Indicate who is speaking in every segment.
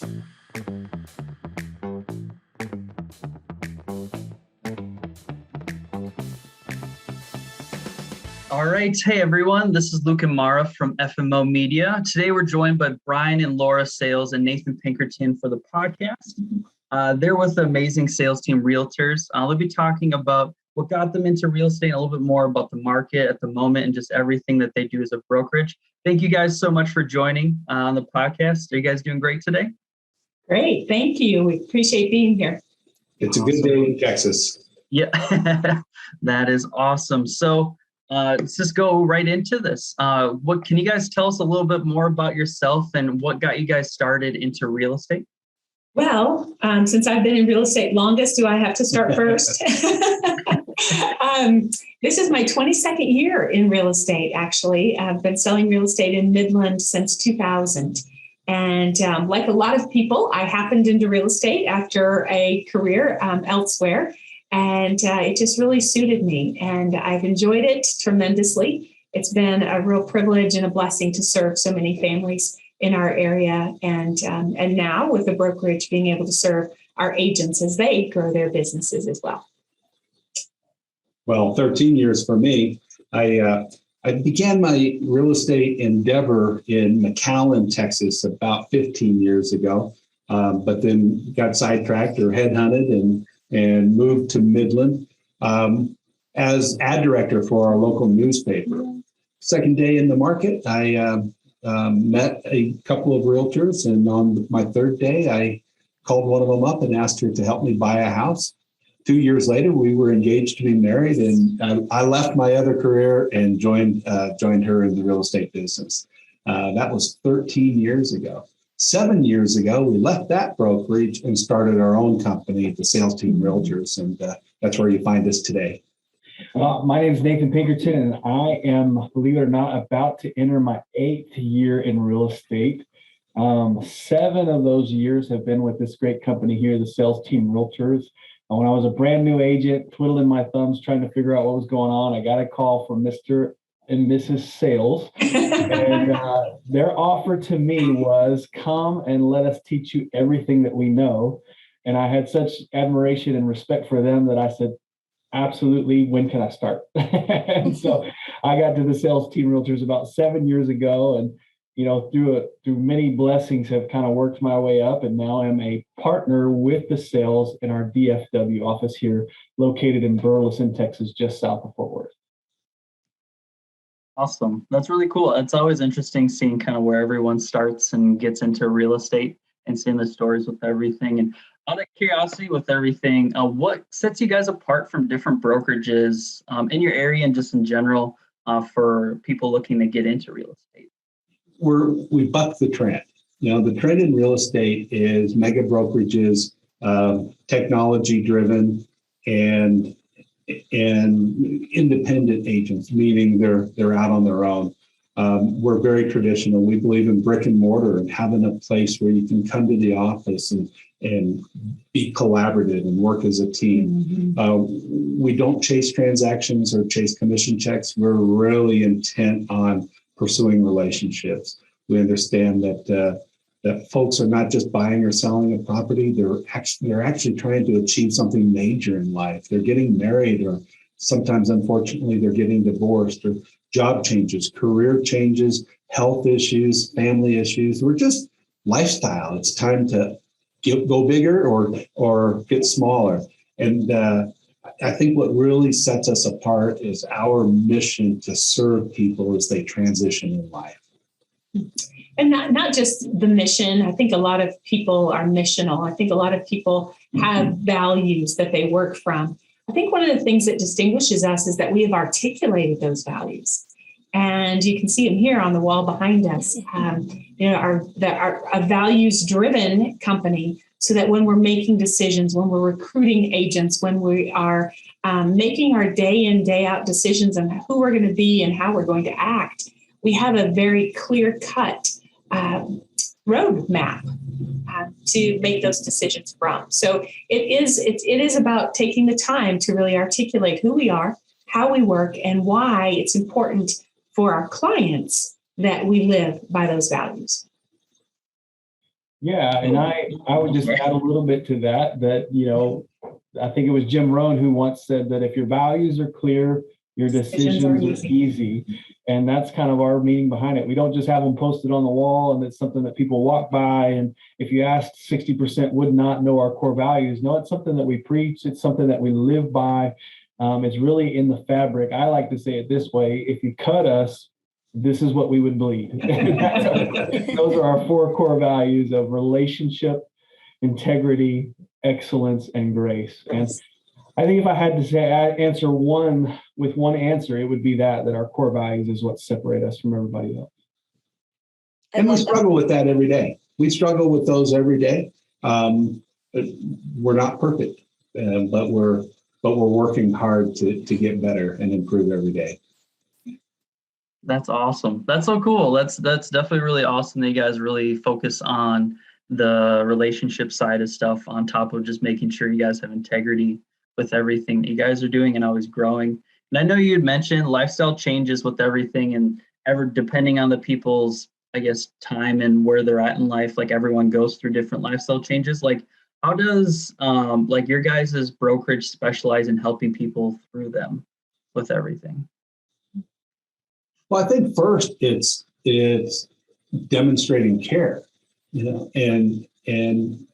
Speaker 1: All right. Hey, everyone. This is Luke and Mara from FMO Media. Today, we're joined by Brian and Laura Sales and Nathan Pinkerton for the podcast. They're with the amazing Sales Team Realtors. They'll be talking about what got them into real estate, a little bit more about the market at the moment, and just everything that they do as a brokerage. Thank you guys so much for joining on the podcast. Are you guys doing great today?
Speaker 2: Great. Thank you. We appreciate being here.
Speaker 3: It's a good day in Texas.
Speaker 1: Yeah, that is awesome. So let's just go right into this. What can you guys tell us a little bit more about yourself and what got you guys started into real estate?
Speaker 2: Well, since I've been in real estate longest, do I have to start first? This is my 22nd year in real estate, actually. I've been selling real estate in Midland since 2000. And like a lot of people, I happened into real estate after a career elsewhere. And it just really suited me. And I've enjoyed it tremendously. It's been a real privilege and a blessing to serve so many families in our area. And now with the brokerage, being able to serve our agents as they grow their businesses as well.
Speaker 3: Well, 13 years for me. I began my real estate endeavor in McAllen, Texas, about 15 years ago, but then got sidetracked or headhunted and moved to Midland as ad director for our local newspaper. Second day in the market, I met a couple of realtors, and on my third day, I called one of them up and asked her to help me buy a house. 2 years later, we were engaged to be married, and I left my other career and joined her in the real estate business. That was 13 years ago. 7 years ago, we left that brokerage and started our own company, the Sales Team Realtors, and that's where you find us today.
Speaker 4: My name is Nathan Pinkerton, and I am, believe it or not, about to enter my 8th year in real estate. 7 of those years have been with this great company here, the Sales Team Realtors. When I was a brand new agent, twiddling my thumbs, trying to figure out what was going on, I got a call from Mr. and Mrs. Sales. And their offer to me was, come and let us teach you everything that we know. And I had such admiration and respect for them that I said, absolutely, when can I start? And so I got to the Sales Team Realtors about 7 years ago, and through many blessings have kind of worked my way up, and now I'm a partner with the sales in our DFW office here, located in Burleson, Texas, just south of Fort Worth.
Speaker 1: Awesome. That's really cool. It's always interesting seeing kind of where everyone starts and gets into real estate and seeing the stories with everything. And out of curiosity with everything, what sets you guys apart from different brokerages in your area and just in general for people looking to get into real estate?
Speaker 3: We buck the trend. The trend in real estate is mega brokerages, technology driven, and independent agents, meaning they're out on their own. We're very traditional. We believe in brick and mortar and having a place where you can come to the office and be collaborative and work as a team. Mm-hmm. We don't chase transactions or chase commission checks. We're really intent on pursuing relationships. We understand that folks are not just buying or selling a property. They're actually trying to achieve something major in life. They're getting married, or sometimes, unfortunately, they're getting divorced, or job changes, career changes, health issues, family issues. We're just lifestyle. It's time to go bigger or get smaller. And I think what really sets us apart is our mission to serve people as they transition in life.
Speaker 2: And not just the mission. I think a lot of people are missional. I think a lot of people have values that they work from. I think one of the things that distinguishes us is that we have articulated those values. And you can see them here on the wall behind us. Our a values-driven company, so that when we're making decisions, when we're recruiting agents, when we are making our day in, day out decisions on who we're going to be and how we're going to act, we have a very clear-cut roadmap to make those decisions from. So it is about taking the time to really articulate who we are, how we work, and why it's important for our clients that we live by those values.
Speaker 4: Yeah, and I would just add a little bit to that, you know, I think it was Jim Rohn who once said that if your values are clear, your decisions are easy. And that's kind of our meaning behind it. We don't just have them posted on the wall and it's something that people walk by. And if you asked, 60% would not know our core values. No, it's something that we preach. It's something that we live by. It's really in the fabric. I like to say it this way: if you cut us, this is what we would bleed. Those are our 4 core values of relationship, integrity, excellence, and grace. And I think if I had to say answer one with one answer, it would be that our core values is what separate us from everybody else.
Speaker 3: And we struggle with that every day. We struggle with those every day. We're not perfect, but we're working hard to get better and improve every day.
Speaker 1: That's awesome. That's so cool. That's definitely really awesome that you guys really focus on the relationship side of stuff on top of just making sure you guys have integrity with everything that you guys are doing and always growing. And I know you had mentioned lifestyle changes with everything and ever depending on the people's, I guess, time and where they're at in life, like everyone goes through different lifestyle changes. Like how does like your guys' brokerage specialize in helping people through them with everything?
Speaker 3: Well, I think first it's demonstrating care, you know, and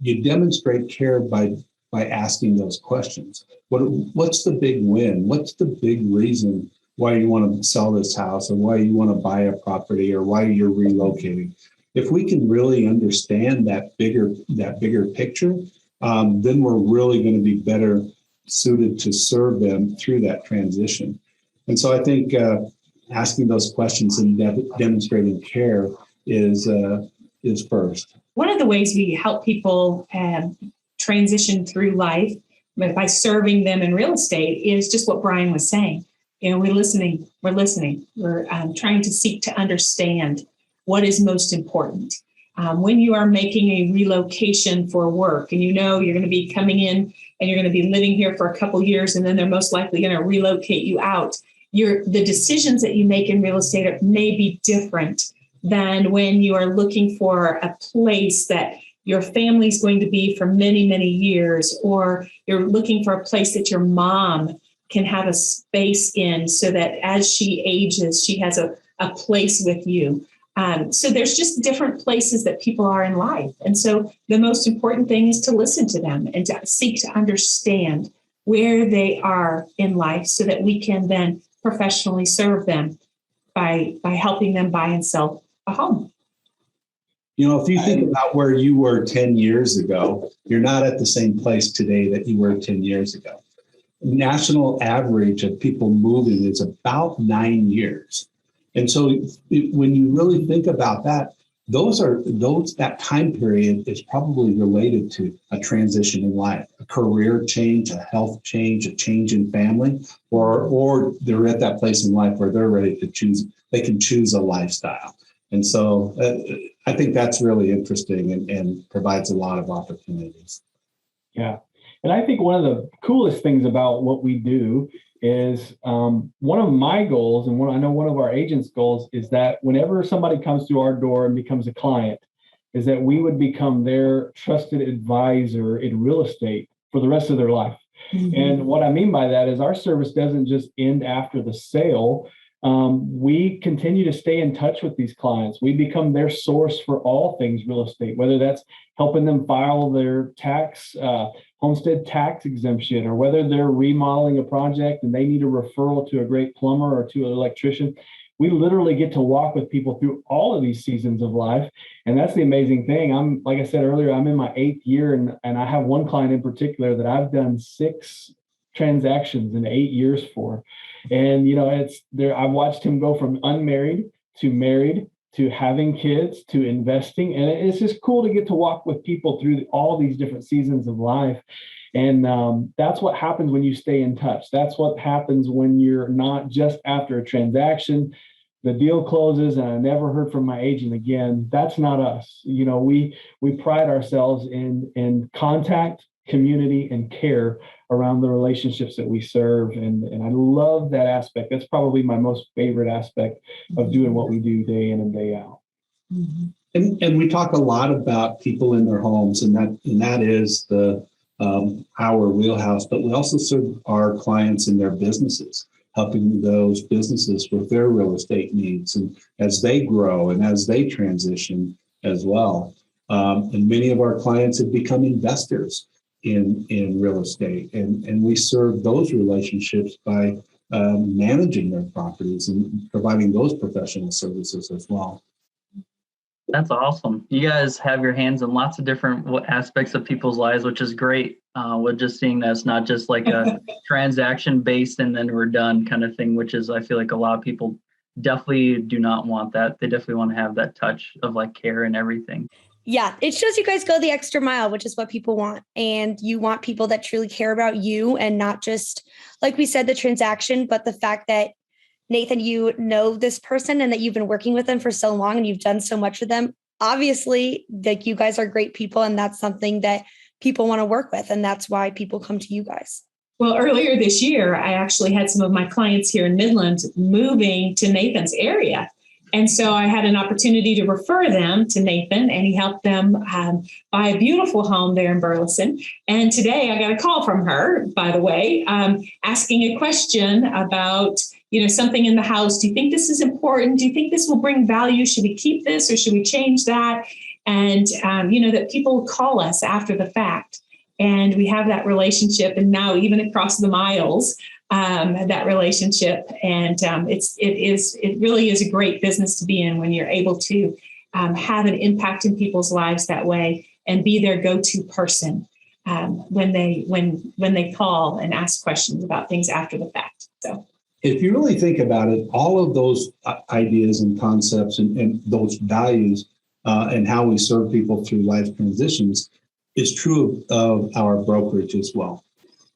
Speaker 3: you demonstrate care by asking those questions. What's the big win? What's the big reason why you want to sell this house, or why you want to buy a property, or why you're relocating? If we can really understand that bigger picture, then we're really going to be better suited to serve them through that transition. And so I think asking those questions and demonstrating care is first.
Speaker 2: One of the ways we help people transition through life by serving them in real estate is just what Brian was saying. You know, we're listening. We're trying to seek to understand what is most important. When you are making a relocation for work and you know you're going to be coming in and you're going to be living here for a couple years and then they're most likely going to relocate you out, the decisions that you make in real estate may be different than when you are looking for a place that your family's going to be for many, many years, or you're looking for a place that your mom can have a space in so that as she ages, she has a place with you. So there's just different places that people are in life. And so the most important thing is to listen to them and to seek to understand where they are in life so that we can then professionally serve them by helping them buy and sell a home.
Speaker 3: You know, if you think about where you were 10 years ago, you're not at the same place today that you were 10 years ago. National average of people moving is about 9 years. And so when you really think about that, that time period is probably related to a transition in life, a career change, a health change, a change in family, or they're at that place in life where they're ready to choose, they can choose a lifestyle. And so I think that's really interesting and provides a lot of opportunities.
Speaker 4: Yeah. And I think one of the coolest things about what we do is one of my goals, and I know one of our agents' goals, is that whenever somebody comes through our door and becomes a client, is that we would become their trusted advisor in real estate for the rest of their life. Mm-hmm. And what I mean by that is our service doesn't just end after the sale. We continue to stay in touch with these clients. We become their source for all things real estate, whether that's helping them file their homestead tax exemption, or whether they're remodeling a project and they need a referral to a great plumber or to an electrician. We literally get to walk with people through all of these seasons of life. And that's the amazing thing. Like I said earlier, I'm in my 8th year, and I have one client in particular that I've done 6 transactions in 8 years for. And, you know, I've watched him go from unmarried to married to having kids to investing. And it's just cool to get to walk with people through all these different seasons of life. And that's what happens when you stay in touch. That's what happens when you're not just after a transaction, the deal closes and I never heard from my agent again. That's not us. You know, we pride ourselves in contact, community, and care around the relationships that we serve. And I love that aspect. That's probably my most favorite aspect of doing what we do day in and day out.
Speaker 2: Mm-hmm.
Speaker 3: And we talk a lot about people in their homes, and that is our wheelhouse. But we also serve our clients in their businesses, helping those businesses with their real estate needs, and as they grow and as they transition as well. And many of our clients have become investors in real estate, and we serve those relationships by managing their properties and providing those professional services as well.
Speaker 1: That's awesome. You guys have your hands in lots of different aspects of people's lives, which is great. We're just seeing that it's not just like a transaction based and then we're done kind of thing, which is, I feel like a lot of people definitely do not want that. They definitely want to have that touch of like care and everything.
Speaker 5: Yeah, it shows you guys go the extra mile, which is what people want. And you want people that truly care about you and not just, like we said, the transaction, but the fact that, Nathan, you know this person and that you've been working with them for so long and you've done so much with them. Obviously, like, you guys are great people, and that's something that people want to work with. And that's why people come to you guys.
Speaker 2: Well, earlier this year, I actually had some of my clients here in Midland moving to Nathan's area. And so I had an opportunity to refer them to Nathan, and he helped them buy a beautiful home there in Burleson. And today I got a call from her, by the way, asking a question about, something in the house. Do you think this is important? Do you think this will bring value? Should we keep this or should we change that? And, that people call us after the fact, and we have that relationship. And now even across the miles, that relationship. And it really is a great business to be in when you're able to have an impact in people's lives that way and be their go-to person when they call and ask questions about things after the fact. So
Speaker 3: if you really think about it, all of those ideas and concepts and those values and how we serve people through life transitions is true of our brokerage as well.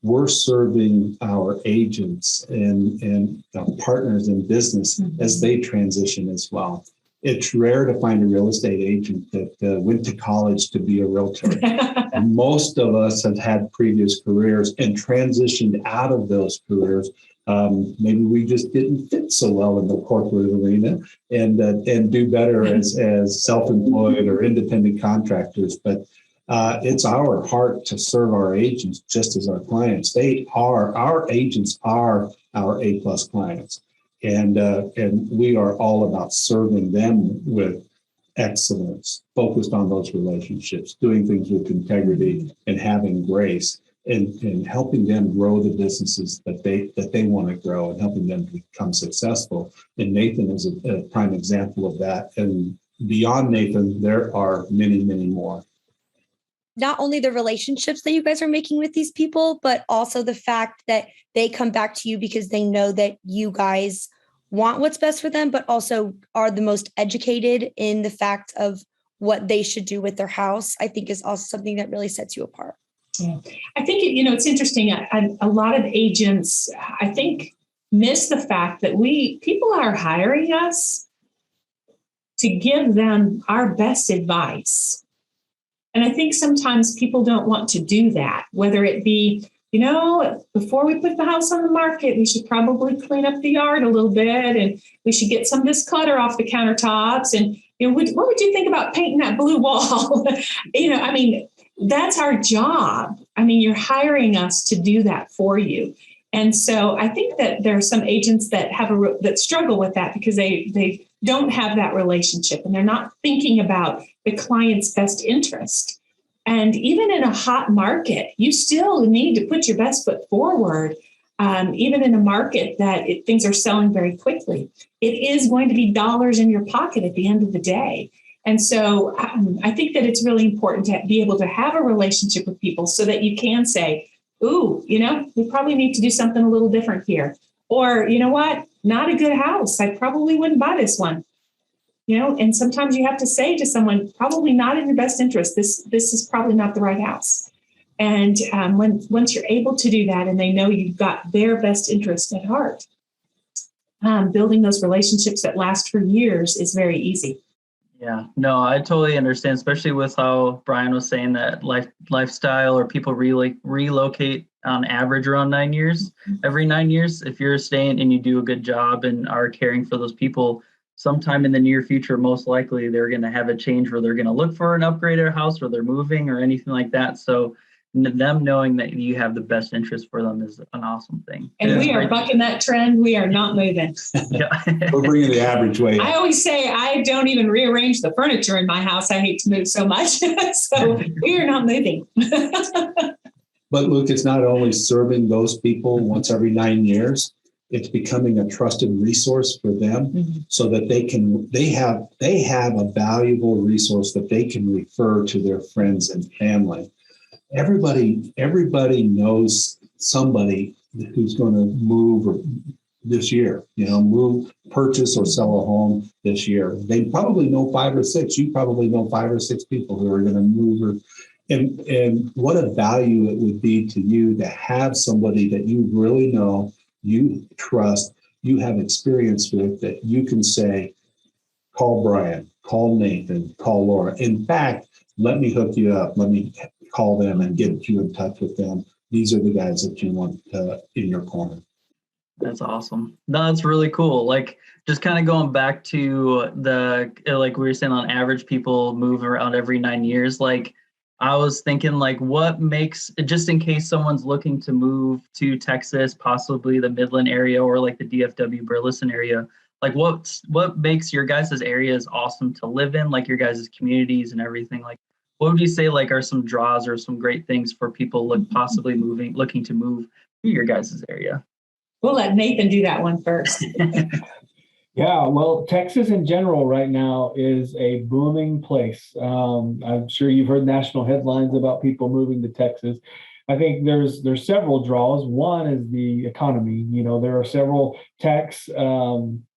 Speaker 3: We're serving our agents and partners in business as they transition as well. It's rare to find a real estate agent that went to college to be a realtor. Most of us have had previous careers and transitioned out of those careers. Maybe we just didn't fit so well in the corporate arena and do better as self-employed or independent contractors. But it's our heart to serve our agents just as our clients. Our agents are our A+ clients. And we are all about serving them with excellence, focused on those relationships, doing things with integrity and having grace, and helping them grow the businesses that they want to grow and helping them become successful. And Nathan is a prime example of that. And beyond Nathan, there are many, many more.
Speaker 5: Not only the relationships that you guys are making with these people, but also the fact that they come back to you because they know that you guys want what's best for them, but also are the most educated in the fact of what they should do with their house, I think is also something that really sets you apart.
Speaker 2: Yeah. I think, it's interesting. A lot of agents, I think, miss the fact that people are hiring us to give them our best advice. And I think sometimes people don't want to do that, whether it be, before we put the house on the market, we should probably clean up the yard a little bit, and we should get some of this clutter off the countertops. And, what would you think about painting that blue wall? That's our job. You're hiring us to do that for you. And so I think that there are some agents that that struggle with that because they don't have that relationship and they're not thinking about the client's best interest. And even in a hot market, you still need to put your best foot forward. Even in a market that things are selling very quickly, it is going to be dollars in your pocket at the end of the day. And so I think that it's really important to be able to have a relationship with people so that you can say, ooh, we probably need to do something a little different here. Or, you know what? Not a good house. I probably wouldn't buy this one. And sometimes you have to say to someone, probably not in your best interest. This is probably not the right house. And once you're able to do that and they know you've got their best interest at heart, building those relationships that last for years is very easy.
Speaker 1: Yeah, no, I totally understand, especially with how Brian was saying that lifestyle or people relocate on average around 9 years, every 9 years. If you're staying and you do a good job and are caring for those people, sometime in the near future, most likely they're going to have a change where they're going to look for an upgraded house or they're moving or anything like that. So them knowing that you have the best interest for them is an awesome thing.
Speaker 2: And we are bucking that trend. We are not moving.
Speaker 1: Yeah.
Speaker 3: We're bringing the average way up.
Speaker 2: I always say I don't even rearrange the furniture in my house. I hate to move so much. So we are not moving.
Speaker 3: But look, it's not only serving those people once every 9 years, it's becoming a trusted resource for them so that they have a valuable resource that they can refer to their friends and family. Everybody knows somebody who's going to move this year, purchase or sell a home this year. They probably know 5 or 6. You probably know 5 or 6 people who are going to move. And what a value it would be to you to have somebody that you really know, you trust, you have experience with, that you can say, call Brian, call Nathan, call Laura. In fact, let me hook you up. Let me call them and get you in touch with them. These are the guys that you want in your corner.
Speaker 1: That's awesome. No, that's really cool. Like, just kind of going back to like we were saying, on average, people move around every 9 years. Like, I was thinking, like, what makes, just in case someone's looking to move to Texas, possibly the Midland area or like the DFW Burleson area, like what makes your guys' areas awesome to live in, like your guys' communities and everything? Like, what would you say like are some draws or some great things for people looking to move to your guys' area?
Speaker 2: We'll let Nathan do that one first.
Speaker 4: Yeah, well, Texas in general right now is a booming place. I'm sure you've heard national headlines about people moving to Texas. I think there's several draws. One is the economy. There are several tax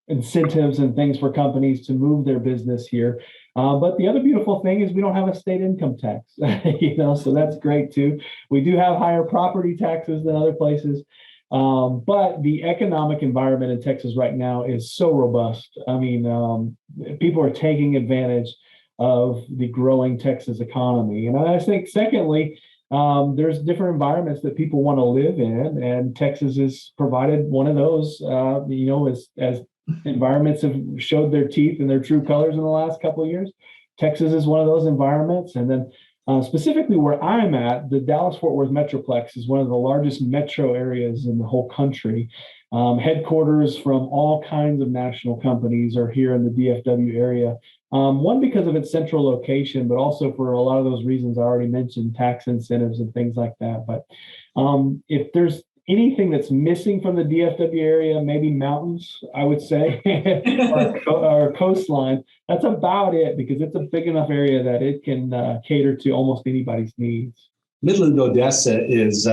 Speaker 4: incentives and things for companies to move their business here. But the other beautiful thing is we don't have a state income tax, so that's great too. We do have higher property taxes than other places. But the economic environment in Texas right now is so robust. I mean, people are taking advantage of the growing Texas economy. And I think, secondly, there's different environments that people want to live in, and Texas has provided one of those, as environments have showed their teeth and their true colors in the last couple of years. Texas is one of those environments. And then specifically where I'm at, the Dallas-Fort Worth Metroplex is one of the largest metro areas in the whole country. Headquarters from all kinds of national companies are here in the DFW area. One, because of its central location, but also for a lot of those reasons I already mentioned, tax incentives and things like that. But if there's anything that's missing from the DFW area, maybe mountains, I would say, or coastline. That's about it, because it's a big enough area that it can cater to almost anybody's needs.
Speaker 3: Midland, Odessa is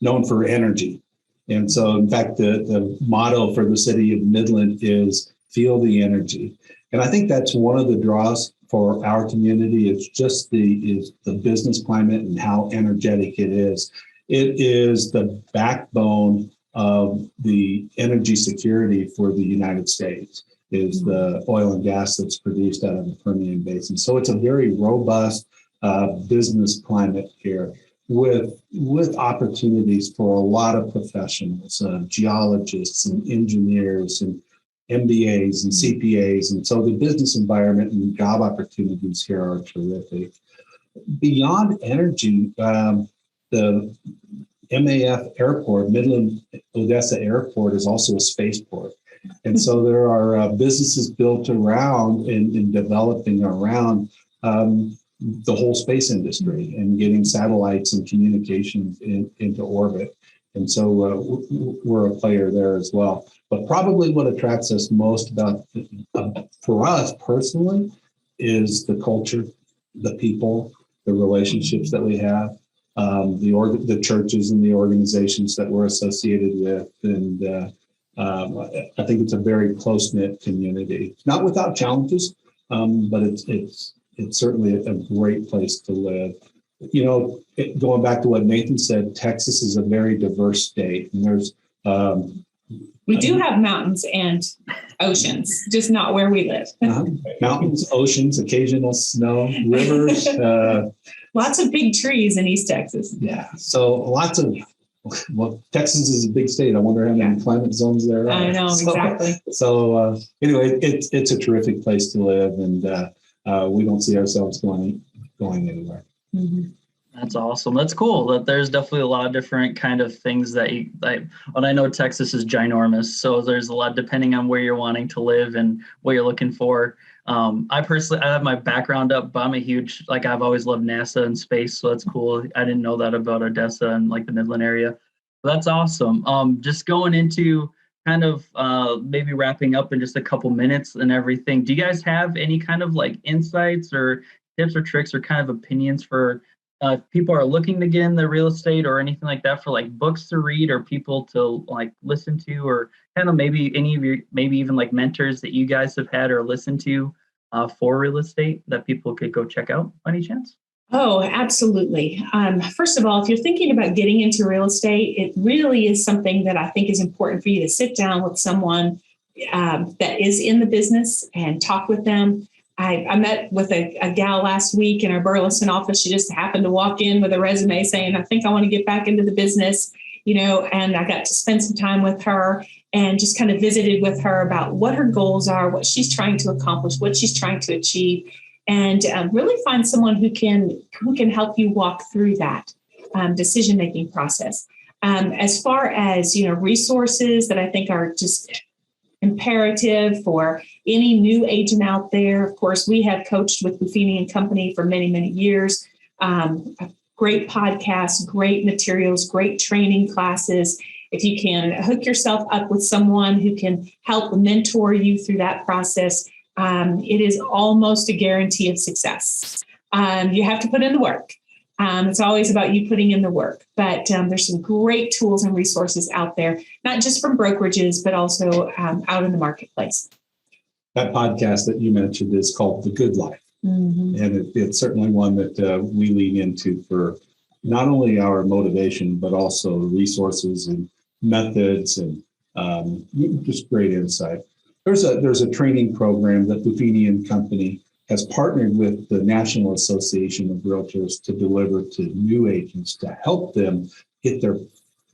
Speaker 3: known for energy. And so, in fact, the motto for the city of Midland is feel the energy. And I think that's one of the draws for our community. It's just the business climate and how energetic it is. It is the backbone of the energy security for the United States, is the oil and gas that's produced out of the Permian Basin. So it's a very robust business climate here with opportunities for a lot of professionals, geologists and engineers and MBAs and CPAs. And so the business environment and job opportunities here are terrific. Beyond energy, the MAF airport, Midland Odessa Airport, is also a spaceport. And so there are businesses built around and developing around the whole space industry and getting satellites and communications into orbit. And so we're a player there as well. But probably what attracts us most for us personally, is the culture, the people, the relationships that we have. The churches and the organizations that we're associated with. And I think it's a very close-knit community. Not without challenges, but it's certainly a great place to live. Going back to what Nathan said, Texas is a very diverse state. And there's
Speaker 2: we do have mountains and oceans, just not where we live.
Speaker 3: Mountains, oceans, occasional snow, rivers.
Speaker 2: Lots of big trees in East Texas.
Speaker 3: Yeah, so lots of well, Texas is a big state. I wonder how many climate zones there are.
Speaker 2: I know, exactly.
Speaker 3: So anyway, it's a terrific place to live, and we don't see ourselves going anywhere.
Speaker 2: Mm-hmm.
Speaker 1: That's awesome. That's cool. That there's definitely a lot of different kind of things that you like. And I know Texas is ginormous, so there's a lot depending on where you're wanting to live and what you're looking for. I have my background up, but I'm a huge, like, I've always loved NASA and space, so that's cool. I didn't know that about Odessa and like the Midland area. But that's awesome. Just going into kind of maybe wrapping up in just a couple minutes and everything. Do you guys have any kind of like insights or tips or tricks or kind of opinions for if people are looking to get in the real estate or anything like that, for like books to read or people to like listen to, or kind of maybe any of your, maybe even like mentors that you guys have had or listened to for real estate that people could go check out by any chance?
Speaker 2: Oh, absolutely. First of all, if you're thinking about getting into real estate, it really is something that I think is important for you to sit down with someone that is in the business and talk with them. I met with a gal last week in our Burleson office. She just happened to walk in with a resume saying, I think I want to get back into the business, and I got to spend some time with her and just kind of visited with her about what her goals are, what she's trying to accomplish, what she's trying to achieve, and really find someone who can help you walk through that decision-making process. As far as, resources that I think are just imperative for any new agent out there. Of course, we have coached with Buffini and Company for many, many years. Great podcasts, great materials, great training classes. If you can hook yourself up with someone who can help mentor you through that process, it is almost a guarantee of success. You have to put in the work. It's always about you putting in the work, but there's some great tools and resources out there, not just from brokerages, but also out in the marketplace.
Speaker 3: That podcast that you mentioned is called The Good Life. Mm-hmm. And it's certainly one that we lean into for not only our motivation, but also resources and methods and just great insight. There's a training program that Buffini and Company has partnered with the National Association of Realtors to deliver to new agents to help them get their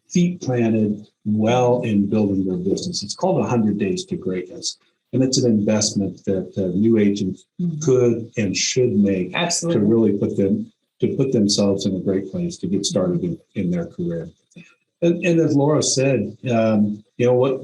Speaker 3: feet planted well in building their business. It's called 100 Days to Greatness. And it's an investment that new agents could and should make. Absolutely. To really put themselves in a great place to get started in their career. And as Laura said, what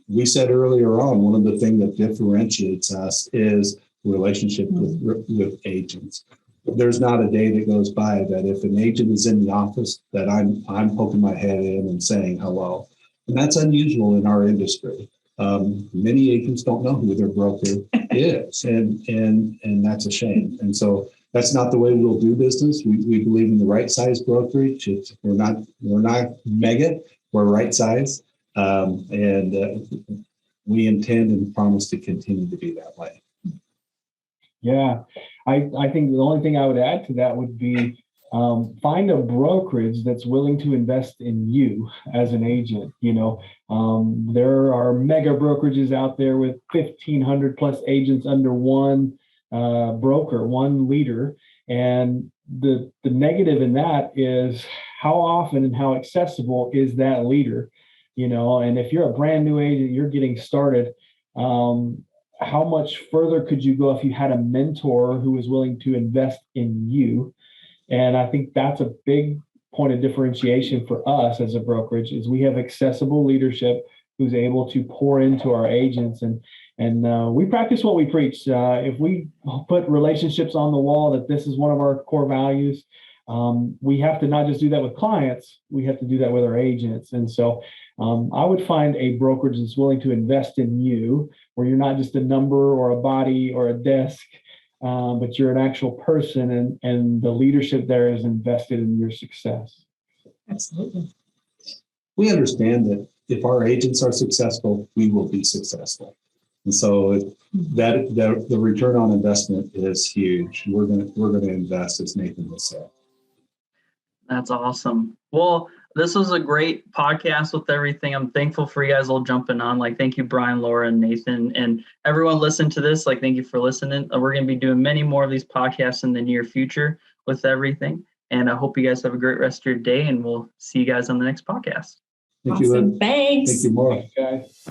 Speaker 3: we said earlier on, one of the things that differentiates us is relationship with agents. There's not a day that goes by that if an agent is in the office that I'm poking my head in and saying hello. And that's unusual in our industry. Many agents don't know who their broker is, and that's a shame. And so that's not the way we'll do business. We believe in the right size brokerage. We're not mega, we're right size. And we intend and promise to continue to be that way.
Speaker 4: Yeah, I think the only thing I would add to that would be find a brokerage that's willing to invest in you as an agent. There are mega brokerages out there with 1,500 plus agents under one broker, one leader. And the negative in that is how often and how accessible is that leader, and if you're a brand new agent, you're getting started, how much further could you go if you had a mentor who was willing to invest in you? And I think that's a big point of differentiation for us as a brokerage is we have accessible leadership who's able to pour into our agents. And we practice what we preach. If we put relationships on the wall, that this is one of our core values, we have to not just do that with clients, we have to do that with our agents. And so I would find a brokerage that's willing to invest in you, where you're not just a number or a body or a desk, but you're an actual person, and the leadership there is invested in your success.
Speaker 2: Absolutely.
Speaker 3: We understand that if our agents are successful, we will be successful. And so that the return on investment is huge. We're going to invest, as Nathan has said.
Speaker 1: That's awesome. Well, this was a great podcast with everything. I'm thankful for you guys all jumping on. Thank you, Brian, Laura, and Nathan, and everyone listen to this. Thank you for listening. We're going to be doing many more of these podcasts in the near future with everything. And I hope you guys have a great rest of your day, and we'll see you guys on the next podcast.
Speaker 3: Thank you,
Speaker 2: Awesome.
Speaker 3: Lynn.
Speaker 2: Thanks.
Speaker 3: Thank you, Maura.
Speaker 4: Guys.